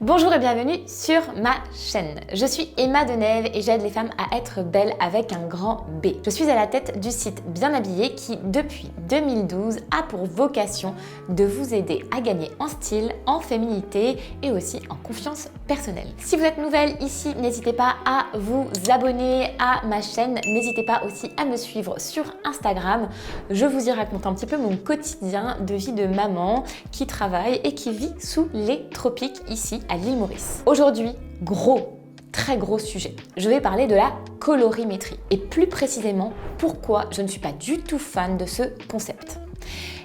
Bonjour et bienvenue sur ma chaîne. Je suis Emma Denève et j'aide les femmes à être belles avec un grand B. Je suis à la tête du site Bien Habillé qui, depuis 2012, a pour vocation de vous aider à gagner en style, en féminité et aussi en confiance personnelle. Si vous êtes nouvelle ici, n'hésitez pas à vous abonner à ma chaîne. N'hésitez pas aussi à me suivre sur Instagram. Je vous y raconte un petit peu mon quotidien de vie de maman qui travaille et qui vit sous les tropiques ici à l'île Maurice. Aujourd'hui, très gros sujet. Je vais parler de la colorimétrie et plus précisément pourquoi je ne suis pas du tout fan de ce concept.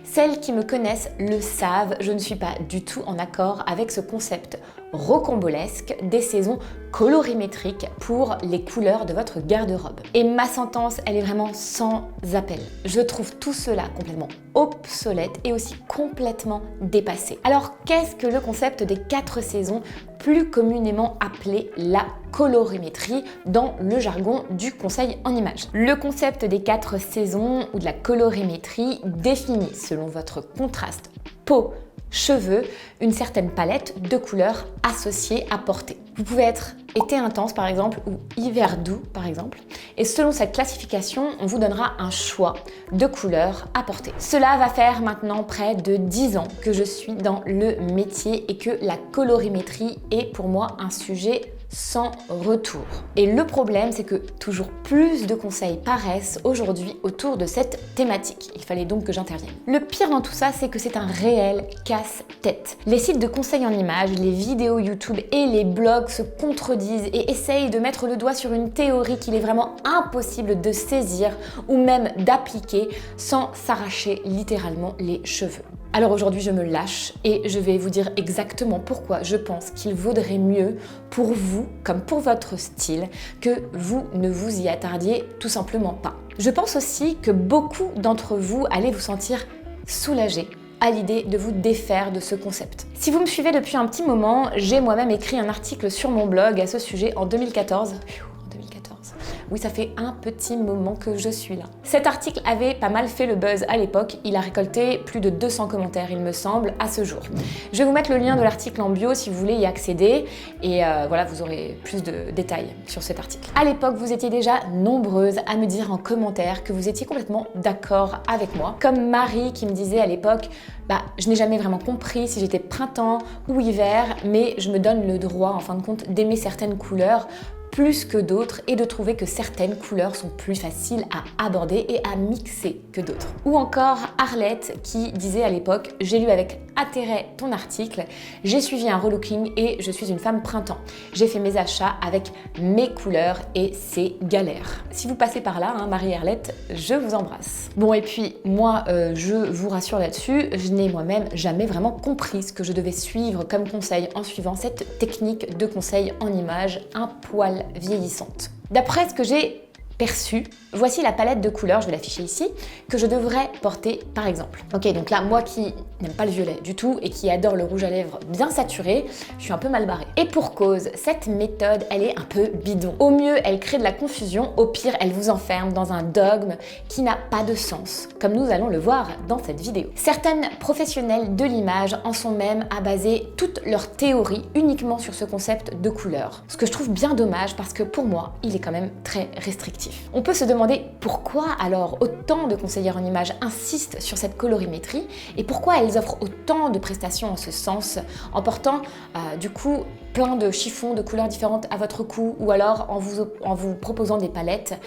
Celles qui me connaissent le savent, je ne suis pas du tout en accord avec ce concept rocambolesque des saisons colorimétriques pour les couleurs de votre garde-robe. Et ma sentence, elle est vraiment sans appel. Je trouve tout cela complètement obsolète et aussi complètement dépassé. Alors qu'est-ce que le concept des 4 saisons, plus communément appelé la colorimétrie dans le jargon du conseil en images? Le concept des 4 saisons ou de la colorimétrie définit, selon votre contraste peau, cheveux, une certaine palette de couleurs associées à porter. Vous pouvez être été intense par exemple ou hiver doux par exemple, et selon cette classification, on vous donnera un choix de couleurs à porter. Cela va faire maintenant près de 10 ans que je suis dans le métier et que la colorimétrie est pour moi un sujet sans retour. Et le problème, c'est que toujours plus de conseils paraissent aujourd'hui autour de cette thématique. Il fallait donc que j'intervienne. Le pire dans tout ça, c'est que c'est un réel casse-tête. Les sites de conseils en images, les vidéos YouTube et les blogs se contredisent et essayent de mettre le doigt sur une théorie qu'il est vraiment impossible de saisir ou même d'appliquer sans s'arracher littéralement les cheveux. Alors aujourd'hui, je me lâche et je vais vous dire exactement pourquoi je pense qu'il vaudrait mieux pour vous, comme pour votre style, que vous ne vous y attardiez tout simplement pas. Je pense aussi que beaucoup d'entre vous allez vous sentir soulagés à l'idée de vous défaire de ce concept. Si vous me suivez depuis un petit moment, j'ai moi-même écrit un article sur mon blog à ce sujet en 2014. Oui, ça fait un petit moment que je suis là. Cet article avait pas mal fait le buzz à l'époque. Il a récolté plus de 200 commentaires, il me semble, à ce jour. Je vais vous mettre le lien de l'article en bio si vous voulez y accéder. Et voilà, vous aurez plus de détails sur cet article. À l'époque, vous étiez déjà nombreuses à me dire en commentaire que vous étiez complètement d'accord avec moi. Comme Marie qui me disait à l'époque, je n'ai jamais vraiment compris si j'étais printemps ou hiver, mais je me donne le droit, en fin de compte, d'aimer certaines couleurs plus que d'autres et de trouver que certaines couleurs sont plus faciles à aborder et à mixer que d'autres. Ou encore Arlette qui disait à l'époque « J'ai lu avec intérêt ton article, j'ai suivi un relooking et je suis une femme printemps. J'ai fait mes achats avec mes couleurs et c'est galère. » Si vous passez par là, Marie-Arlette, je vous embrasse. Bon, et puis moi, je vous rassure là-dessus, je n'ai moi-même jamais vraiment compris ce que je devais suivre comme conseil en suivant cette technique de conseil en images un poil vieillissante. D'après ce que j'ai perçu, voici la palette de couleurs, je vais l'afficher ici, que je devrais porter par exemple. Ok, donc là, moi qui n'aime pas le violet du tout et qui adore le rouge à lèvres bien saturé, je suis un peu mal barrée. Et pour cause, cette méthode, elle est un peu bidon. Au mieux, elle crée de la confusion, au pire, elle vous enferme dans un dogme qui n'a pas de sens, comme nous allons le voir dans cette vidéo. Certaines professionnelles de l'image en sont même à baser toute leur théorie uniquement sur ce concept de couleurs. Ce que je trouve bien dommage parce que pour moi, il est quand même très restrictif. On peut se demander pourquoi alors autant de conseillères en images insistent sur cette colorimétrie et pourquoi elles offrent autant de prestations en ce sens en portant du coup plein de chiffons de couleurs différentes à votre cou ou alors en vous proposant des palettes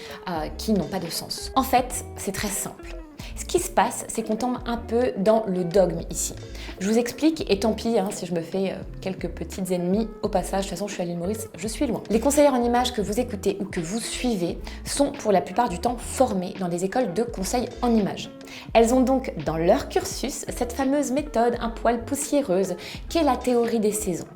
qui n'ont pas de sens. En fait, c'est très simple. Ce qui se passe, c'est qu'on tombe un peu dans le dogme ici. Je vous explique, et tant pis si je me fais quelques petites ennemies au passage, de toute façon je suis à l'île Maurice, je suis loin. Les conseillères en images que vous écoutez ou que vous suivez sont pour la plupart du temps formées dans des écoles de conseil en images. Elles ont donc dans leur cursus cette fameuse méthode un poil poussiéreuse qui est la théorie des saisons.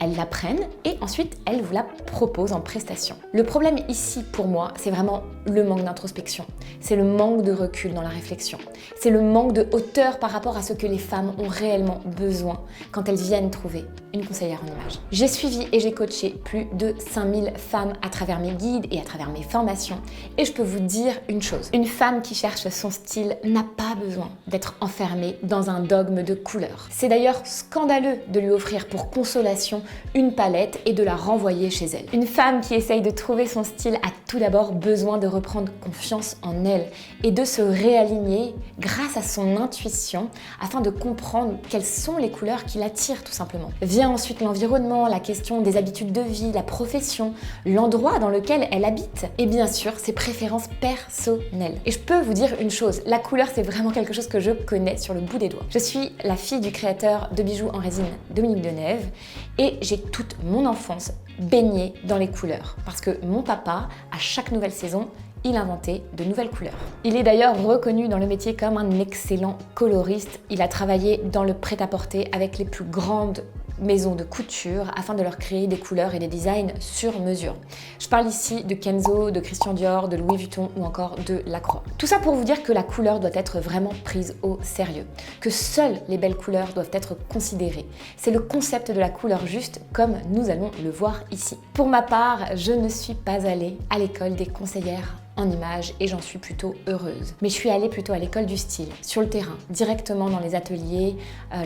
Elles la prennent et ensuite elles vous la proposent en prestation. Le problème ici pour moi, c'est vraiment le manque d'introspection. C'est le manque de recul dans la réflexion. C'est le manque de hauteur par rapport à ce que les femmes ont réellement besoin quand elles viennent trouver une conseillère en images. J'ai suivi et j'ai coaché plus de 5000 femmes à travers mes guides et à travers mes formations et je peux vous dire une chose. Une femme qui cherche son style n'a pas besoin d'être enfermée dans un dogme de couleur. C'est d'ailleurs scandaleux de lui offrir pour consolation location une palette et de la renvoyer chez elle. Une femme qui essaye de trouver son style a tout d'abord besoin de reprendre confiance en elle et de se réaligner grâce à son intuition afin de comprendre quelles sont les couleurs qui l'attirent tout simplement. Vient ensuite l'environnement, la question des habitudes de vie, la profession, l'endroit dans lequel elle habite et bien sûr ses préférences personnelles. Et je peux vous dire une chose, la couleur c'est vraiment quelque chose que je connais sur le bout des doigts. Je suis la fille du créateur de bijoux en résine Dominique Denève et j'ai toute mon enfance baignée dans les couleurs parce que mon papa, à chaque nouvelle saison, il inventait de nouvelles couleurs. Il est d'ailleurs reconnu dans le métier comme un excellent coloriste. Il a travaillé dans le prêt-à-porter avec les plus grandes maisons de couture afin de leur créer des couleurs et des designs sur mesure. Je parle ici de Kenzo, de Christian Dior, de Louis Vuitton ou encore de Lacroix. Tout ça pour vous dire que la couleur doit être vraiment prise au sérieux, que seules les belles couleurs doivent être considérées. C'est le concept de la couleur juste comme nous allons le voir ici. Pour ma part, je ne suis pas allée à l'école des conseillères en images et j'en suis plutôt heureuse. Mais je suis allée plutôt à l'école du style, sur le terrain, directement dans les ateliers,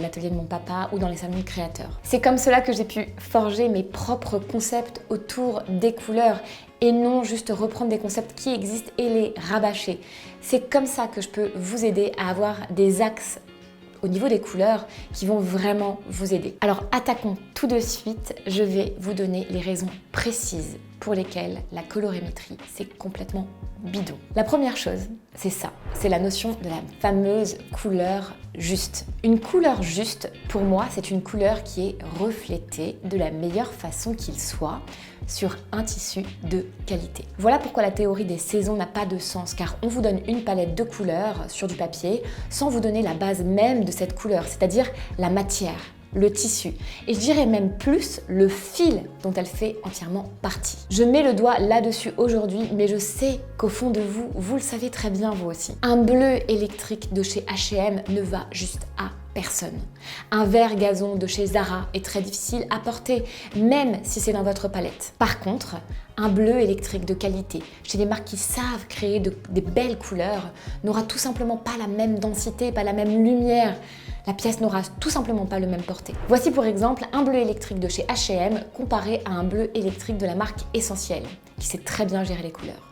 l'atelier de mon papa ou dans les salons de créateurs. C'est comme cela que j'ai pu forger mes propres concepts autour des couleurs et non juste reprendre des concepts qui existent et les rabâcher. C'est comme ça que je peux vous aider à avoir des axes au niveau des couleurs qui vont vraiment vous aider. Alors attaquons tout de suite, je vais vous donner les raisons précises pour lesquelles la colorimétrie c'est complètement bidon. La première chose, c'est ça, c'est la notion de la fameuse couleur juste. Une couleur juste, pour moi, c'est une couleur qui est reflétée de la meilleure façon qu'il soit sur un tissu de qualité. Voilà pourquoi la théorie des saisons n'a pas de sens, car on vous donne une palette de couleurs sur du papier sans vous donner la base même de cette couleur, c'est-à-dire la matière, le tissu, et je dirais même plus le fil dont elle fait entièrement partie. Je mets le doigt là-dessus aujourd'hui, mais je sais qu'au fond de vous, vous le savez très bien vous aussi. Un bleu électrique de chez H&M ne va juste à personne. Un vert gazon de chez Zara est très difficile à porter, même si c'est dans votre palette. Par contre, un bleu électrique de qualité, chez des marques qui savent créer des belles couleurs, n'aura tout simplement pas la même densité, pas la même lumière. La pièce n'aura tout simplement pas le même porté. Voici pour exemple un bleu électrique de chez H&M comparé à un bleu électrique de la marque Essentiel, qui sait très bien gérer les couleurs.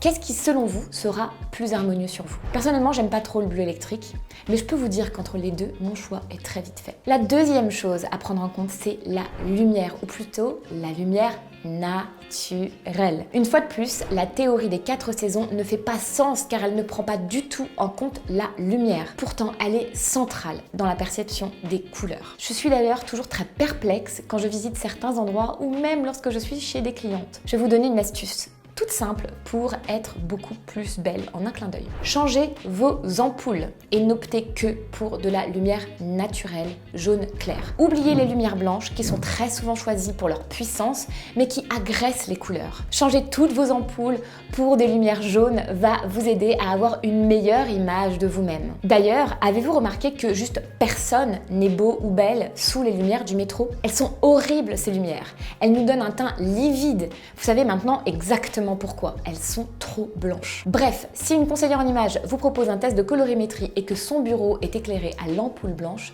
Qu'est-ce qui, selon vous, sera plus harmonieux sur vous? Personnellement, j'aime pas trop le bleu électrique, mais je peux vous dire qu'entre les deux, mon choix est très vite fait. La deuxième chose à prendre en compte, c'est la lumière, ou plutôt la lumière naturelle. Une fois de plus, la théorie des 4 saisons ne fait pas sens car elle ne prend pas du tout en compte la lumière. Pourtant, elle est centrale dans la perception des couleurs. Je suis d'ailleurs toujours très perplexe quand je visite certains endroits ou même lorsque je suis chez des clientes. Je vais vous donner une astuce toute simple pour être beaucoup plus belle en un clin d'œil. Changez vos ampoules et n'optez que pour de la lumière naturelle jaune clair. Oubliez les lumières blanches qui sont très souvent choisies pour leur puissance mais qui agressent les couleurs. Changer toutes vos ampoules pour des lumières jaunes va vous aider à avoir une meilleure image de vous-même. D'ailleurs, avez-vous remarqué que juste personne n'est beau ou belle sous les lumières du métro? Elles sont horribles ces lumières. Elles nous donnent un teint livide. Vous savez maintenant exactement pourquoi, elles sont trop blanches. Bref, si une conseillère en images vous propose un test de colorimétrie et que son bureau est éclairé à l'ampoule blanche,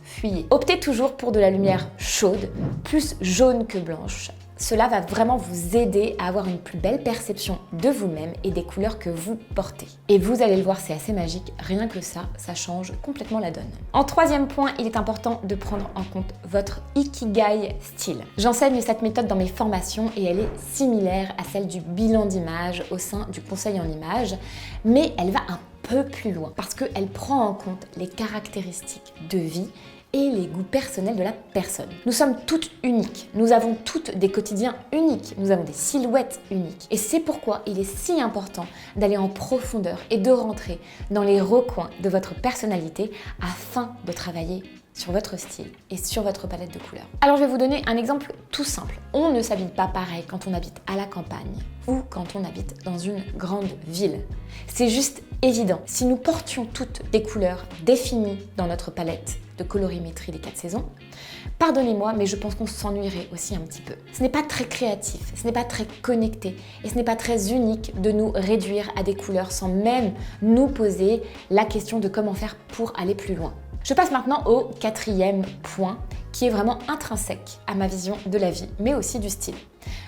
fuyez. Optez toujours pour de la lumière chaude, plus jaune que blanche. Cela va vraiment vous aider à avoir une plus belle perception de vous-même et des couleurs que vous portez. Et vous allez le voir, c'est assez magique, rien que ça change complètement la donne. En troisième point, il est important de prendre en compte votre Ikigai style. J'enseigne cette méthode dans mes formations et elle est similaire à celle du bilan d'image au sein du conseil en images, mais elle va un peu plus loin parce qu'elle prend en compte les caractéristiques de vie et les goûts personnels de la personne. Nous sommes toutes uniques, nous avons toutes des quotidiens uniques, nous avons des silhouettes uniques. Et c'est pourquoi il est si important d'aller en profondeur et de rentrer dans les recoins de votre personnalité afin de travailler sur votre style et sur votre palette de couleurs. Alors je vais vous donner un exemple tout simple. On ne s'habille pas pareil quand on habite à la campagne ou quand on habite dans une grande ville. C'est juste évident. Si nous portions toutes des couleurs définies dans notre palette de colorimétrie des 4 saisons, pardonnez-moi, mais je pense qu'on s'ennuierait aussi un petit peu. Ce n'est pas très créatif, ce n'est pas très connecté et ce n'est pas très unique de nous réduire à des couleurs sans même nous poser la question de comment faire pour aller plus loin. Je passe maintenant au quatrième point qui est vraiment intrinsèque à ma vision de la vie, mais aussi du style.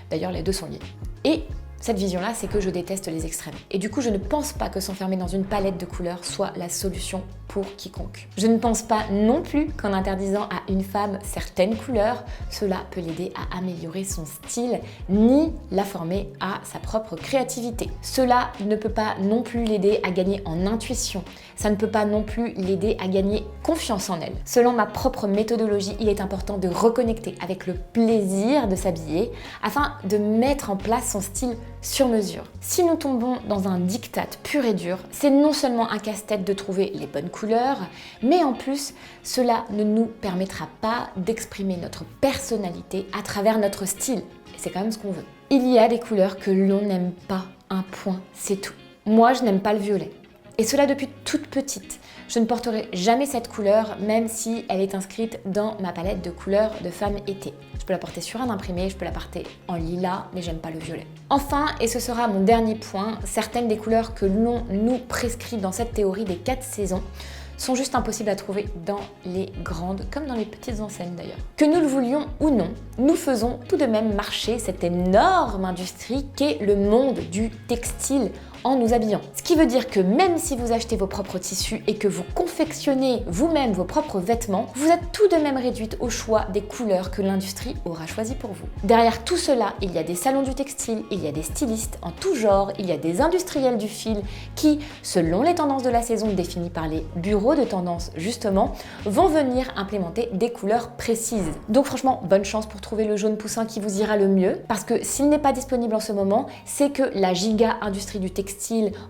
D'ailleurs, les deux sont liés. Et cette vision-là, c'est que je déteste les extrêmes. Et du coup, je ne pense pas que s'enfermer dans une palette de couleurs soit la solution pour quiconque. Je ne pense pas non plus qu'en interdisant à une femme certaines couleurs, cela peut l'aider à améliorer son style, ni la former à sa propre créativité. Cela ne peut pas non plus l'aider à gagner en intuition. Ça ne peut pas non plus l'aider à gagner confiance en elle. Selon ma propre méthodologie, il est important de reconnecter avec le plaisir de s'habiller afin de mettre en place son style sur mesure. Si nous tombons dans un diktat pur et dur, c'est non seulement un casse-tête de trouver les bonnes couleurs, mais en plus, cela ne nous permettra pas d'exprimer notre personnalité à travers notre style. Et c'est quand même ce qu'on veut. Il y a des couleurs que l'on n'aime pas, un point, c'est tout. Moi, je n'aime pas le violet. Et cela depuis toute petite. Je ne porterai jamais cette couleur, même si elle est inscrite dans ma palette de couleurs de femme été. Je peux la porter sur un imprimé, je peux la porter en lilas, mais j'aime pas le violet. Enfin, et ce sera mon dernier point, certaines des couleurs que l'on nous prescrit dans cette théorie des 4 saisons sont juste impossibles à trouver dans les grandes comme dans les petites enseignes d'ailleurs. Que nous le voulions ou non, nous faisons tout de même marcher cette énorme industrie qu'est le monde du textile en nous habillant. Ce qui veut dire que même si vous achetez vos propres tissus et que vous confectionnez vous-même vos propres vêtements, vous êtes tout de même réduite au choix des couleurs que l'industrie aura choisies pour vous. Derrière tout cela, il y a des salons du textile, il y a des stylistes en tout genre, il y a des industriels du fil qui, selon les tendances de la saison définies par les bureaux de tendance justement, vont venir implémenter des couleurs précises. Donc franchement, bonne chance pour trouver le jaune poussin qui vous ira le mieux, parce que s'il n'est pas disponible en ce moment, c'est que la giga industrie du textile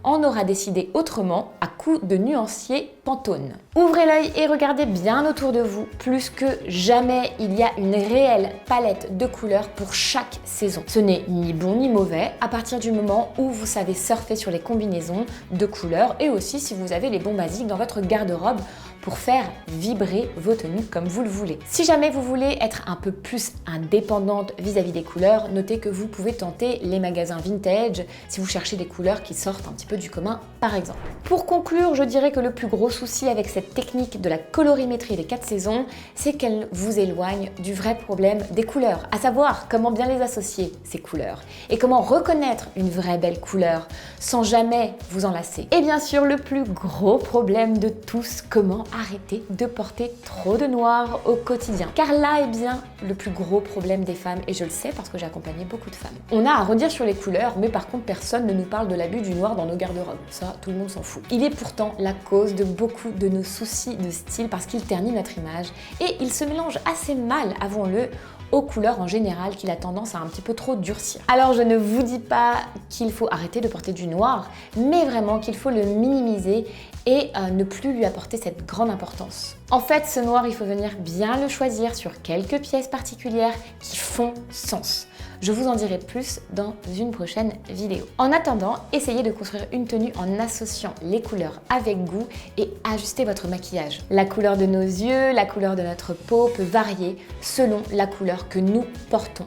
en aura décidé autrement à coup de nuancier Pantone. Ouvrez l'œil et regardez bien autour de vous. Plus que jamais, il y a une réelle palette de couleurs pour chaque saison. Ce n'est ni bon ni mauvais à partir du moment où vous savez surfer sur les combinaisons de couleurs et aussi si vous avez les bons basiques dans votre garde-robe pour faire vibrer vos tenues comme vous le voulez. Si jamais vous voulez être un peu plus indépendante vis-à-vis des couleurs, notez que vous pouvez tenter les magasins vintage si vous cherchez des couleurs qui sortent un petit peu du commun par exemple. Pour conclure, je dirais que le plus gros souci avec cette technique de la colorimétrie des 4 saisons, c'est qu'elle vous éloigne du vrai problème des couleurs, à savoir comment bien les associer, ces couleurs, et comment reconnaître une vraie belle couleur sans jamais vous en lasser. Et bien sûr, le plus gros problème de tous, comment arrêter de porter trop de noir au quotidien. Car là est bien le plus gros problème des femmes, et je le sais parce que j'ai accompagné beaucoup de femmes. On a à redire sur les couleurs, mais par contre personne ne nous parle de l'abus du noir dans nos garde-robes. Ça, tout le monde s'en fout. Il est pourtant la cause de beaucoup de nos soucis de style parce qu'il ternit notre image et il se mélange assez mal, avouons-le, aux couleurs en général qu'il a tendance à un petit peu trop durcir. Alors je ne vous dis pas qu'il faut arrêter de porter du noir, mais vraiment qu'il faut le minimiser et ne plus lui apporter cette grande importance. En fait, ce noir, il faut venir bien le choisir sur quelques pièces particulières qui font sens. Je vous en dirai plus dans une prochaine vidéo. En attendant, essayez de construire une tenue en associant les couleurs avec goût et ajustez votre maquillage. La couleur de nos yeux, la couleur de notre peau peut varier selon la couleur que nous portons,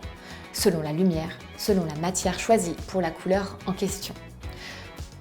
selon la lumière, selon la matière choisie pour la couleur en question.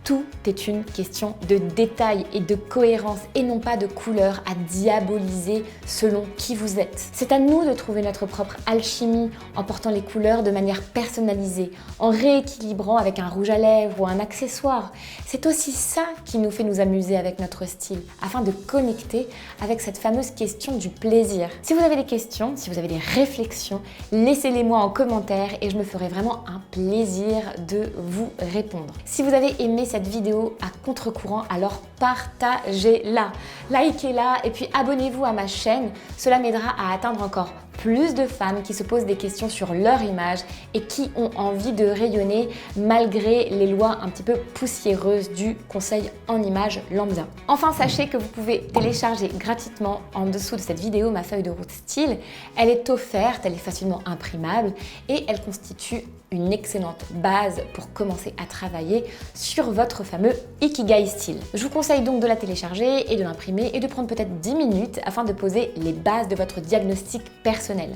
Tout est une question de détail et de cohérence et non pas de couleur à diaboliser selon qui vous êtes. C'est à nous de trouver notre propre alchimie en portant les couleurs de manière personnalisée, en rééquilibrant avec un rouge à lèvres ou un accessoire. C'est aussi ça qui nous fait nous amuser avec notre style, afin de connecter avec cette fameuse question du plaisir. Si vous avez des questions, si vous avez des réflexions, laissez-les-moi en commentaire et je me ferai vraiment un plaisir de vous répondre. Si vous avez aimé cette vidéo à contre-courant, alors partagez-la, likez-la et puis abonnez-vous à ma chaîne. Cela m'aidera à atteindre encore plus de femmes qui se posent des questions sur leur image et qui ont envie de rayonner malgré les lois un petit peu poussiéreuses du conseil en image lambda. Enfin, sachez que vous pouvez télécharger gratuitement en dessous de cette vidéo ma feuille de route style. Elle est offerte, elle est facilement imprimable et elle constitue une excellente base pour commencer à travailler sur votre fameux Ikigai style. Je vous conseille donc de la télécharger et de l'imprimer et de prendre peut-être 10 minutes afin de poser les bases de votre diagnostic personnel.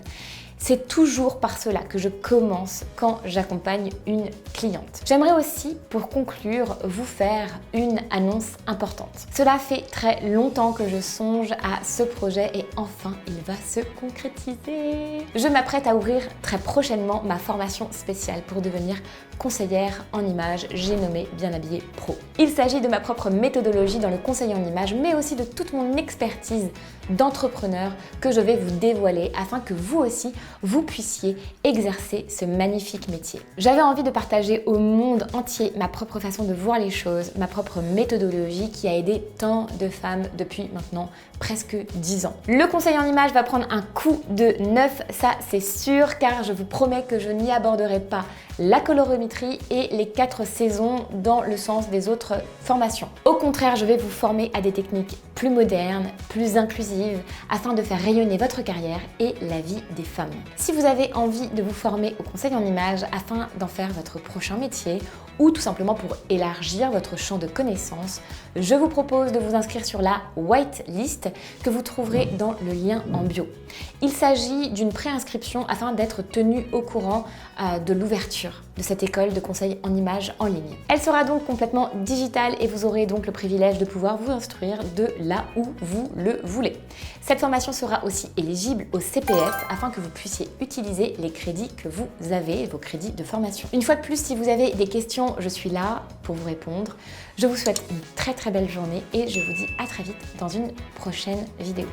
C'est toujours par cela que je commence quand j'accompagne une cliente. J'aimerais aussi, pour conclure, vous faire une annonce importante. Cela fait très longtemps que je songe à ce projet et enfin il va se concrétiser. Je m'apprête à ouvrir très prochainement ma formation spéciale pour devenir conseillère en images, j'ai nommé Bien Habillé Pro. Il s'agit de ma propre méthodologie dans le conseil en images, mais aussi de toute mon expertise d'entrepreneur que je vais vous dévoiler afin que vous aussi, vous puissiez exercer ce magnifique métier. J'avais envie de partager au monde entier ma propre façon de voir les choses, ma propre méthodologie qui a aidé tant de femmes depuis maintenant presque 10 ans. Le conseil en images va prendre un coup de neuf, ça c'est sûr, car je vous promets que je n'y aborderai pas la colorimétrie et les 4 saisons dans le sens des autres formations. Au contraire, je vais vous former à des techniques plus modernes, plus inclusives, afin de faire rayonner votre carrière et la vie des femmes. Si vous avez envie de vous former au conseil en images afin d'en faire votre prochain métier, ou tout simplement pour élargir votre champ de connaissances, je vous propose de vous inscrire sur la whitelist que vous trouverez dans le lien en bio. Il s'agit d'une préinscription afin d'être tenu au courant de l'ouverture de cette école de conseil en images en ligne. Elle sera donc complètement digitale et vous aurez donc le privilège de pouvoir vous instruire de là où vous le voulez. Cette formation sera aussi éligible au CPF afin que vous puissiez utiliser les crédits que vous avez, vos crédits de formation. Une fois de plus, si vous avez des questions, je suis là pour vous répondre. Je vous souhaite une très belle journée et je vous dis à très vite dans une prochaine vidéo.